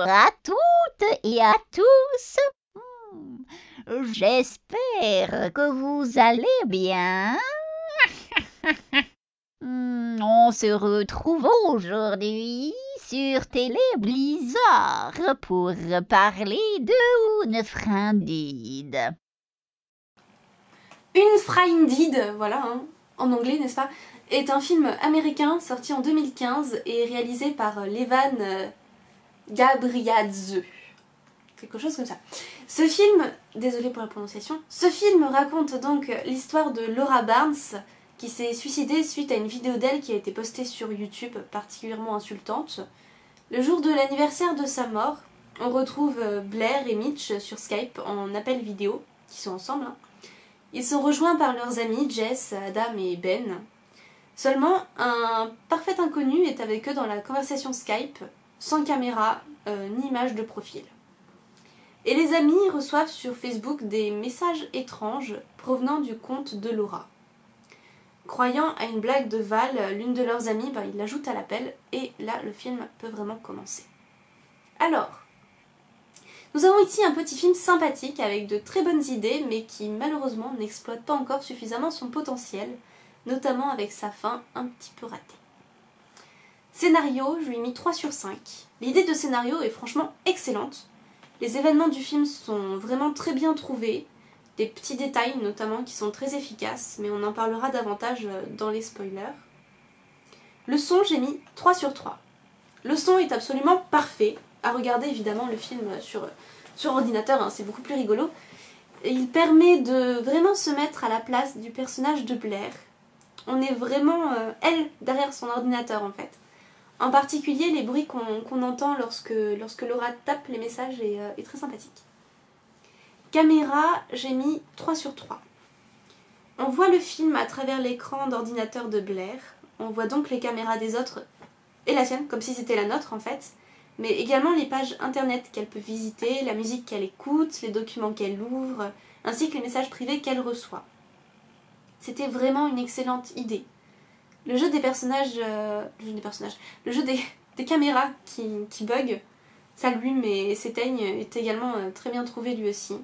à toutes et à tous. J'espère que vous allez bien. On se retrouve aujourd'hui sur Télé Blizzard pour parler de Unfriended. Unfriended, voilà, hein, en anglais, n'est-ce pas, est un film américain sorti en 2015 et réalisé par Levan Gabriadze. Quelque chose comme ça. Ce film, désolée pour la prononciation, ce film raconte donc l'histoire de Laura Barnes qui s'est suicidée suite à une vidéo d'elle qui a été postée sur YouTube particulièrement insultante. Le jour de l'anniversaire de sa mort, on retrouve Blair et Mitch sur Skype en appel vidéo, qui sont ensemble. Hein. Ils sont rejoints par leurs amis Jess, Adam et Ben. Seulement, un parfait inconnu est avec eux dans la conversation Skype, sans caméra ni image de profil. Et les amis reçoivent sur Facebook des messages étranges provenant du compte de Laura. Croyant à une blague de Val, l'une de leurs amies, ils l'ajoutent à l'appel et là le film peut vraiment commencer. Alors, nous avons ici un petit film sympathique avec de très bonnes idées mais qui malheureusement n'exploite pas encore suffisamment son potentiel, notamment avec sa fin un petit peu ratée. Scénario, je lui ai mis 3 sur 5. L'idée de scénario est franchement excellente. Les événements du film sont vraiment très bien trouvés, des petits détails notamment qui sont très efficaces, mais on en parlera davantage dans les spoilers. Le son, j'ai mis 3 sur 3. Le son est absolument parfait, à regarder évidemment le film sur ordinateur, hein, c'est beaucoup plus rigolo. Et il permet de vraiment se mettre à la place du personnage de Blair. On est vraiment, elle, derrière son ordinateur en fait. En particulier, les bruits qu'on entend lorsque Laura tape les messages est très sympathique. Caméra, j'ai mis 3 sur 3. On voit le film à travers l'écran d'ordinateur de Blair. On voit donc les caméras des autres et la sienne, comme si c'était la nôtre en fait. Mais également les pages internet qu'elle peut visiter, la musique qu'elle écoute, les documents qu'elle ouvre, ainsi que les messages privés qu'elle reçoit. C'était vraiment une excellente idée. Le jeu des personnages, le jeu des caméras qui bug, s'allument et s'éteignent est également très bien trouvé lui aussi.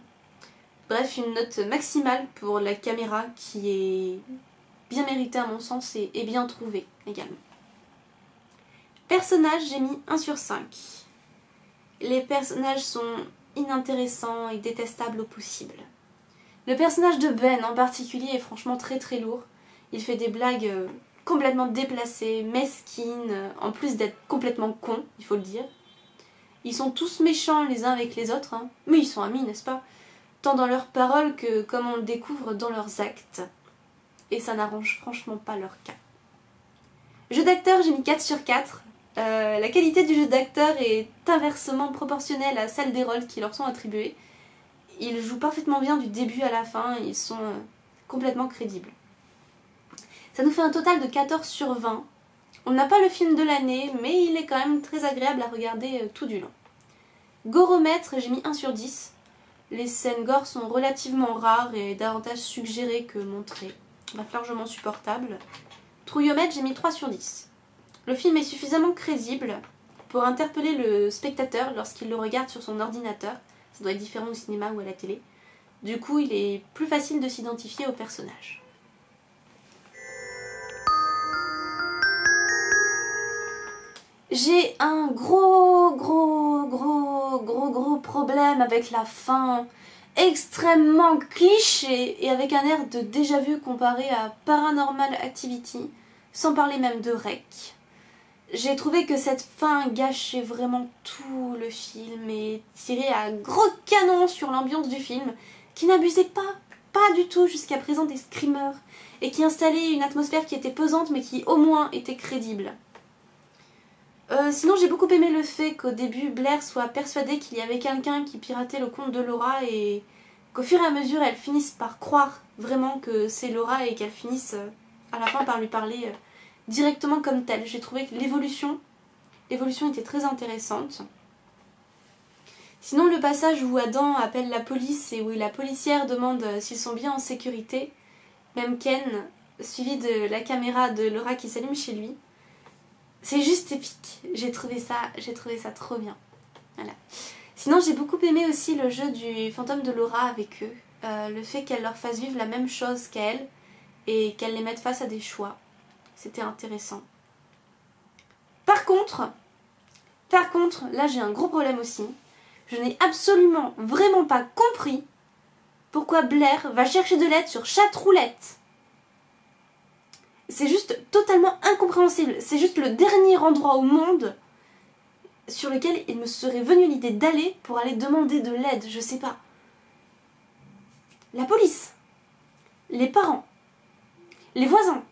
Bref, une note maximale pour la caméra qui est bien méritée à mon sens et bien trouvée également. Personnages, j'ai mis 1 sur 5. Les personnages sont inintéressants et détestables au possible. Le personnage de Ben en particulier est franchement très très lourd. Il fait des blagues complètement déplacées, mesquines, en plus d'être complètement con, il faut le dire. Ils sont tous méchants les uns avec les autres, hein. Mais ils sont amis, n'est-ce pas? Tant dans leurs paroles que comme on le découvre dans leurs actes. Et ça n'arrange franchement pas leur cas. Jeu d'acteur, j'ai mis 4 sur 4. La qualité du jeu d'acteur est inversement proportionnelle à celle des rôles qui leur sont attribués. Ils jouent parfaitement bien du début à la fin, ils sont complètement crédibles. Ça nous fait un total de 14 sur 20. On n'a pas le film de l'année, mais il est quand même très agréable à regarder tout du long. Goromètre, j'ai mis 1 sur 10. Les scènes gore sont relativement rares et davantage suggérées que montrées. Bref, largement supportable. Trouillomètre, j'ai mis 3 sur 10. Le film est suffisamment crédible pour interpeller le spectateur lorsqu'il le regarde sur son ordinateur. Ça doit être différent au cinéma ou à la télé. Du coup, il est plus facile de s'identifier au personnage. J'ai un gros problème avec la fin, extrêmement cliché et avec un air de déjà-vu comparé à Paranormal Activity, sans parler même de Rec. J'ai trouvé que cette fin gâchait vraiment tout le film et tirait à gros canon sur l'ambiance du film, qui n'abusait pas du tout jusqu'à présent des screamers, et qui installait une atmosphère qui était pesante mais qui au moins était crédible. Sinon j'ai beaucoup aimé le fait qu'au début Blair soit persuadée qu'il y avait quelqu'un qui piratait le compte de Laura et qu'au fur et à mesure elle finisse par croire vraiment que c'est Laura et qu'elle finisse à la fin par lui parler directement comme telle. J'ai trouvé que l'évolution était très intéressante. Sinon le passage où Adam appelle la police et où la policière demande s'ils sont bien en sécurité, même Ken, suivi de la caméra de Laura qui s'allume chez lui, c'est juste épique. J'ai trouvé ça trop bien. Voilà. Sinon, j'ai beaucoup aimé aussi le jeu du fantôme de Laura avec eux. Le fait qu'elle leur fasse vivre la même chose qu'elle et qu'elle les mette face à des choix. C'était intéressant. Par contre, là j'ai un gros problème aussi. Je n'ai absolument, vraiment pas compris pourquoi Blair va chercher de l'aide sur Chatroulette. C'est juste totalement incompréhensible. C'est juste le dernier endroit au monde sur lequel il me serait venu l'idée d'aller pour aller demander de l'aide, je sais pas. La police, les parents, les voisins,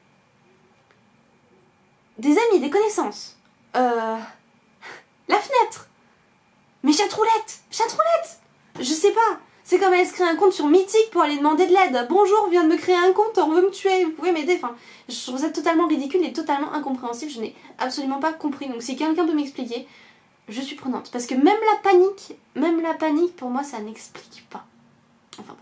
des amis, des connaissances, la fenêtre. Mais Chatroulette, je sais pas. C'est comme elle se crée un compte sur Mythique pour aller demander de l'aide. Bonjour, je viens de me créer un compte, on veut me tuer, vous pouvez m'aider. Enfin, je trouve ça totalement ridicule et totalement incompréhensible. Je n'ai absolument pas compris. Donc si quelqu'un peut m'expliquer, je suis prenante. Parce que même la panique, pour moi, ça n'explique pas. Enfin bon.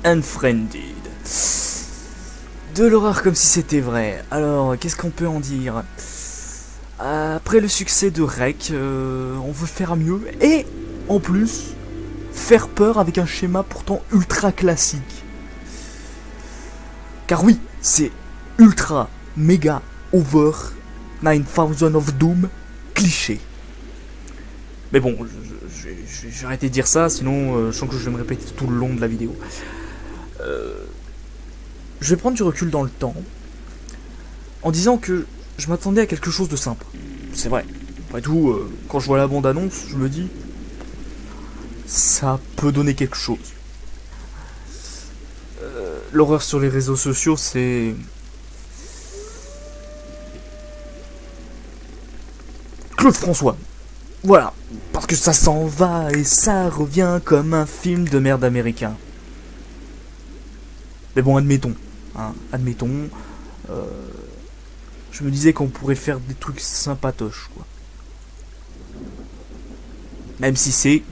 Unfriended. De l'horreur comme si c'était vrai. Alors, qu'est-ce qu'on peut en dire? Après le succès de Rec, on veut faire mieux. Et, en plus, faire peur avec un schéma pourtant ultra classique. Car oui, c'est ultra, méga, over, 9000 of Doom, cliché. Mais bon, je vais arrêter de dire ça, sinon je sens que je vais me répéter tout le long de la vidéo. Je vais prendre du recul dans le temps, en disant que je m'attendais à quelque chose de simple. C'est vrai. Après tout, quand je vois la bande-annonce, je me dis, ça peut donner quelque chose. L'horreur sur les réseaux sociaux, c'est... Claude François. Voilà, parce que ça s'en va et ça revient comme un film de merde américain. Mais bon, admettons. Hein, admettons. Je me disais qu'on pourrait faire des trucs sympatoches, quoi. Même si c'est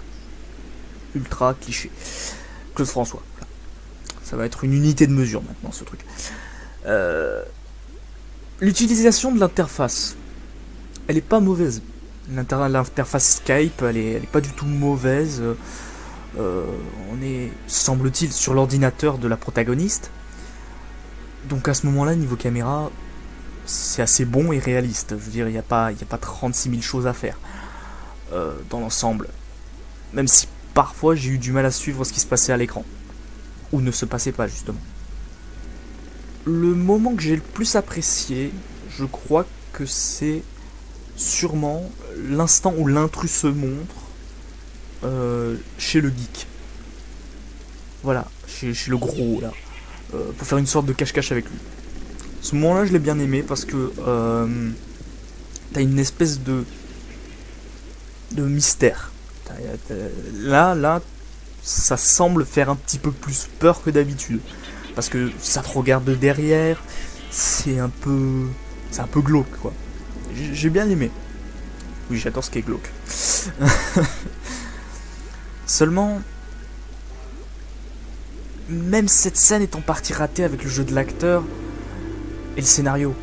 ultra cliché. Claude François. Voilà. Ça va être une unité de mesure maintenant, ce truc. L'utilisation de l'interface, elle est pas mauvaise. L'interface Skype, elle est pas du tout mauvaise. On est, semble-t-il, sur l'ordinateur de la protagoniste. Donc à ce moment-là, niveau caméra, c'est assez bon et réaliste. Je veux dire, il n'y a pas 36 000 choses à faire dans l'ensemble. Même si parfois j'ai eu du mal à suivre ce qui se passait à l'écran. Ou ne se passait pas, justement. Le moment que j'ai le plus apprécié, je crois que c'est sûrement l'instant où l'intrus se montre chez le geek. Voilà, chez le gros là. Pour faire une sorte de cache-cache avec lui. Ce moment-là, je l'ai bien aimé parce que t'as une espèce de mystère. Là, ça semble faire un petit peu plus peur que d'habitude. Parce que ça te regarde de derrière, c'est un peu glauque, quoi. J'ai bien aimé. Oui, j'adore ce qui est glauque. Seulement, même cette scène est en partie ratée avec le jeu de l'acteur et le scénario.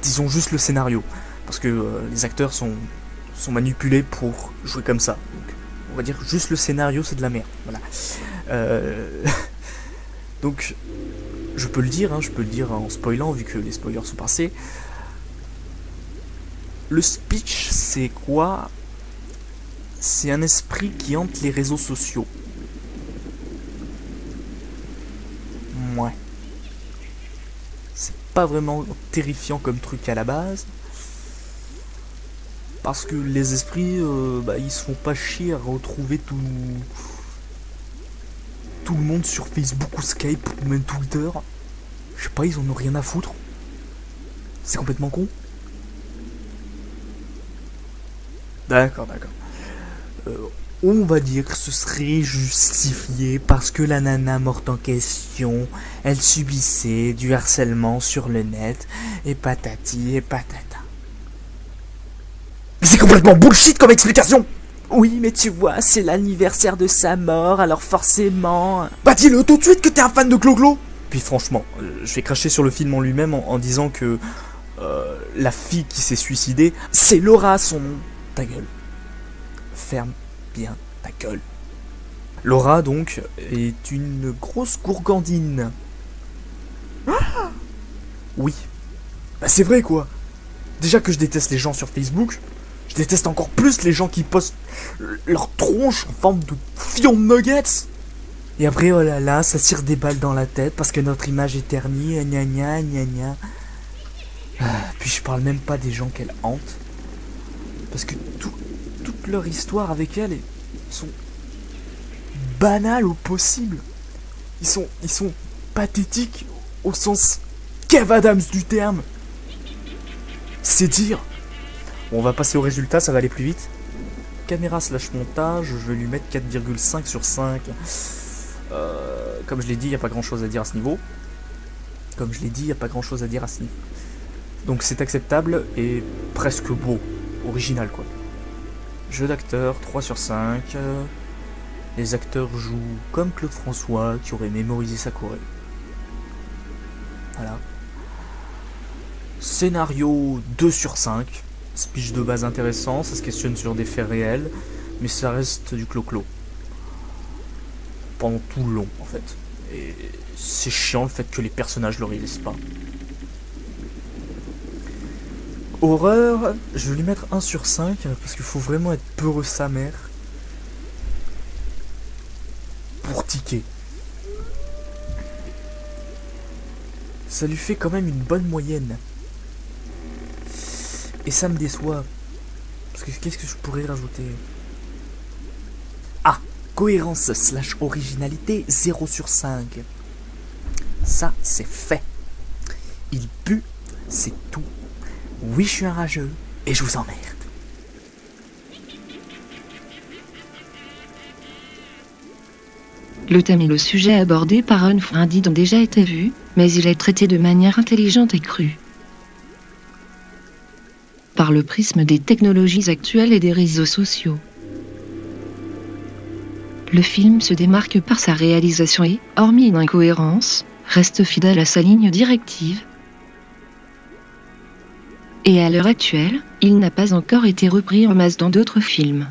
Disons juste le scénario. Parce que les acteurs sont manipulés pour jouer comme ça. Donc, on va dire juste le scénario, c'est de la merde. Voilà. Donc, je peux le dire en spoilant, vu que les spoilers sont passés. Le speech, c'est quoi? C'est un esprit qui hante les réseaux sociaux. Ouais. C'est pas vraiment terrifiant comme truc à la base. Parce que les esprits, ils se font pas chier à retrouver tout le monde sur Facebook ou Skype ou même Twitter. Je sais pas, ils en ont rien à foutre. C'est complètement con. D'accord. On va dire que ce serait justifié parce que la nana morte en question, elle subissait du harcèlement sur le net, et patati et patata. Mais c'est complètement bullshit comme explication! Oui, mais tu vois, c'est l'anniversaire de sa mort, alors forcément... Bah dis-le tout de suite que t'es un fan de Clo-Clo. Puis franchement, je vais cracher sur le film en lui-même en disant que... la fille qui s'est suicidée, c'est Laura son nom. Ta gueule. Ferme bien ta gueule. Laura, donc, est une grosse gourgandine. Ah oui. Bah c'est vrai, quoi. Déjà que je déteste les gens sur Facebook, je déteste encore plus les gens qui postent leur tronche en forme de fion de nuggets. Et après, oh là là, ça tire des balles dans la tête parce que notre image est ternie, gna gna gna gna. Puis je parle même pas des gens qu'elle hante. Parce que toute leur histoire avec elle sont banales au possible. Ils sont pathétiques au sens Kev Adams du terme. C'est dire. Bon, on va passer au résultat, ça va aller plus vite. Caméra / montage, je vais lui mettre 4,5 sur 5. Comme je l'ai dit, il n'y a pas grand chose à dire à ce niveau. Donc c'est acceptable et presque beau. Original, quoi. Jeu d'acteur, 3 sur 5. Les acteurs jouent comme Claude François qui aurait mémorisé sa choré. Voilà. Scénario 2 sur 5. Speech de base intéressant, ça se questionne sur des faits réels, mais ça reste du clo-clo. Pendant tout le long, en fait. Et c'est chiant le fait que les personnages le réalisent pas. Horreur, je vais lui mettre 1 sur 5, parce qu'il faut vraiment être peureux sa mère pour tiquer. Ça lui fait quand même une bonne moyenne. Et ça me déçoit. Parce que qu'est-ce que je pourrais rajouter? Ah, cohérence / originalité, 0 sur 5. Ça, c'est fait. Il pue, c'est tout. Oui, je suis un rageux, et je vous emmerde. Le thème et le sujet abordés par Unfriended ont déjà été vus, mais il est traité de manière intelligente et crue. Par le prisme des technologies actuelles et des réseaux sociaux. Le film se démarque par sa réalisation et, hormis une incohérence, reste fidèle à sa ligne directive. Et à l'heure actuelle, il n'a pas encore été repris en masse dans d'autres films.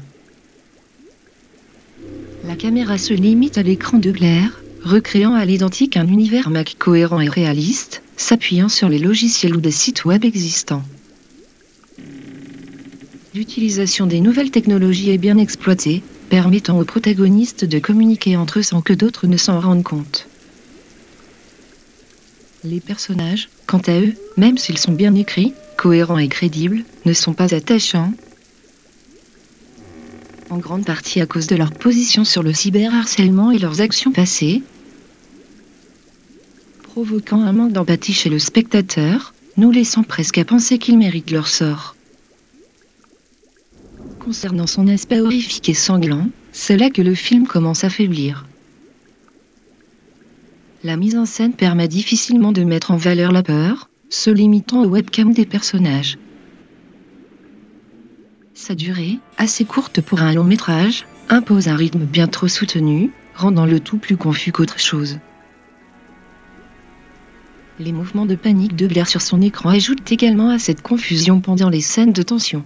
La caméra se limite à l'écran de Blair, recréant à l'identique un univers Mac cohérent et réaliste, s'appuyant sur les logiciels ou des sites web existants. L'utilisation des nouvelles technologies est bien exploitée, permettant aux protagonistes de communiquer entre eux sans que d'autres ne s'en rendent compte. Les personnages, quant à eux, même s'ils sont bien écrits, cohérents et crédibles, ne sont pas attachants, en grande partie à cause de leur position sur le cyberharcèlement et leurs actions passées, provoquant un manque d'empathie chez le spectateur, nous laissant presque à penser qu'ils méritent leur sort. Concernant son aspect horrifique et sanglant, c'est là que le film commence à faiblir. La mise en scène permet difficilement de mettre en valeur la peur, se limitant aux webcams des personnages. Sa durée, assez courte pour un long métrage, impose un rythme bien trop soutenu, rendant le tout plus confus qu'autre chose. Les mouvements de panique de Blair sur son écran ajoutent également à cette confusion pendant les scènes de tension.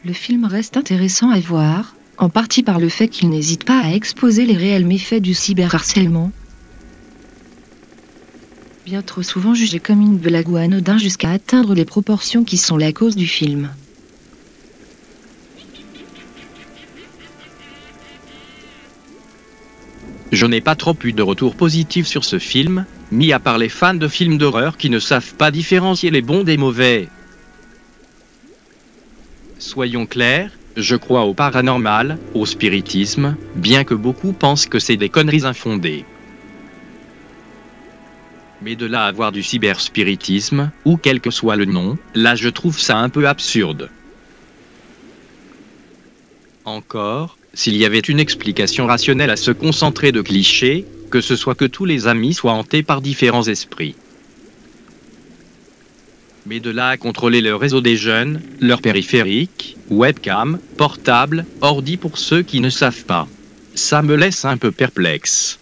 Le film reste intéressant à voir, en partie par le fait qu'il n'hésite pas à exposer les réels méfaits du cyberharcèlement, bien trop souvent jugé comme une blague ou anodin jusqu'à atteindre les proportions qui sont la cause du film. Je n'ai pas trop eu de retours positifs sur ce film, mis à part les fans de films d'horreur qui ne savent pas différencier les bons des mauvais. Soyons clairs, je crois au paranormal, au spiritisme, bien que beaucoup pensent que c'est des conneries infondées. Mais de là à avoir du cyberspiritisme, ou quel que soit le nom, là je trouve ça un peu absurde. Encore, s'il y avait une explication rationnelle à se concentrer de clichés, que ce soit que tous les amis soient hantés par différents esprits. Mais de là à contrôler le réseau des jeunes, leur périphérique, webcam, portable, ordi pour ceux qui ne savent pas. Ça me laisse un peu perplexe.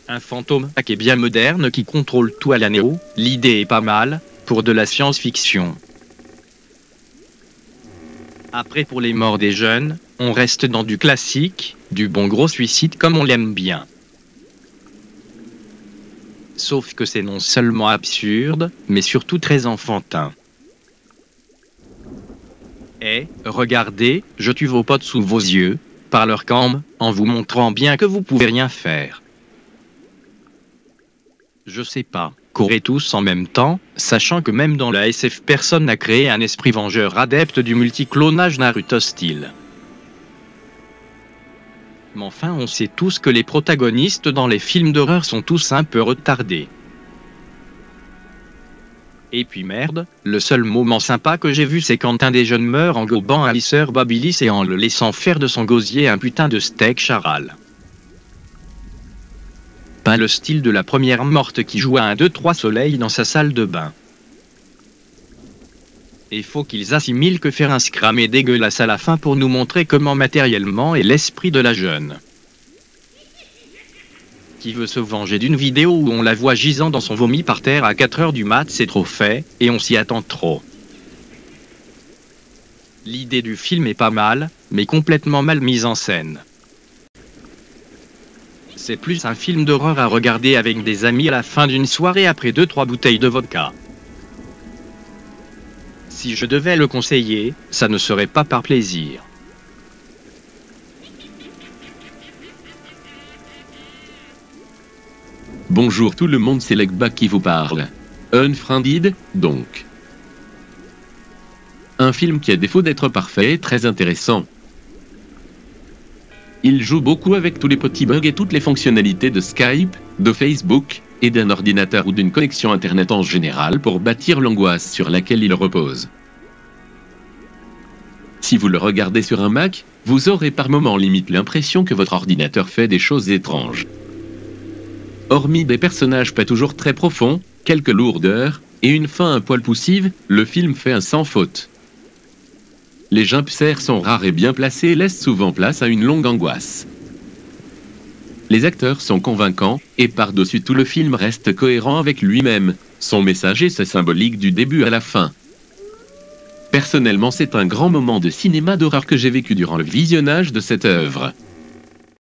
Un fantôme qui est bien moderne qui contrôle tout à la Néo, l'idée est pas mal, pour de la science-fiction. Après pour les morts des jeunes, on reste dans du classique, du bon gros suicide comme on l'aime bien. Sauf que c'est non seulement absurde, mais surtout très enfantin. Et, regardez, je tue vos potes sous vos yeux, par leur cam, en vous montrant bien que vous pouvez rien faire. Je sais pas, courez tous en même temps, sachant que même dans la SF personne n'a créé un esprit vengeur adepte du multiclonage Naruto style. Mais enfin on sait tous que les protagonistes dans les films d'horreur sont tous un peu retardés. Et puis merde, le seul moment sympa que j'ai vu c'est quand un des jeunes meurt en gobant un lisseur Babilis et en le laissant faire de son gosier un putain de steak charal. Pas le style de la première morte qui joue à 1, 2, 3 soleil dans sa salle de bain. Et faut qu'ils assimilent que faire un scramé dégueulasse à la fin pour nous montrer comment matériellement est l'esprit de la jeune. Qui veut se venger d'une vidéo où on la voit gisant dans son vomi par terre à 4 h du mat, c'est trop fait, et on s'y attend trop. L'idée du film est pas mal, mais complètement mal mise en scène. C'est plus un film d'horreur à regarder avec des amis à la fin d'une soirée après 2-3 bouteilles de vodka. Si je devais le conseiller, ça ne serait pas par plaisir. Bonjour tout le monde, c'est Legba qui vous parle. Unfriended, donc. Un film qui a défaut d'être parfait est très intéressant. Il joue beaucoup avec tous les petits bugs et toutes les fonctionnalités de Skype, de Facebook, et d'un ordinateur ou d'une connexion internet en général pour bâtir l'angoisse sur laquelle il repose. Si vous le regardez sur un Mac, vous aurez par moments limite l'impression que votre ordinateur fait des choses étranges. Hormis des personnages pas toujours très profonds, quelques lourdeurs, et une fin un poil poussive, le film fait un sans faute. Les jumpscares sont rares et bien placés et laissent souvent place à une longue angoisse. Les acteurs sont convaincants, et par-dessus tout le film reste cohérent avec lui-même, son message et sa symbolique du début à la fin. Personnellement, c'est un grand moment de cinéma d'horreur que j'ai vécu durant le visionnage de cette œuvre.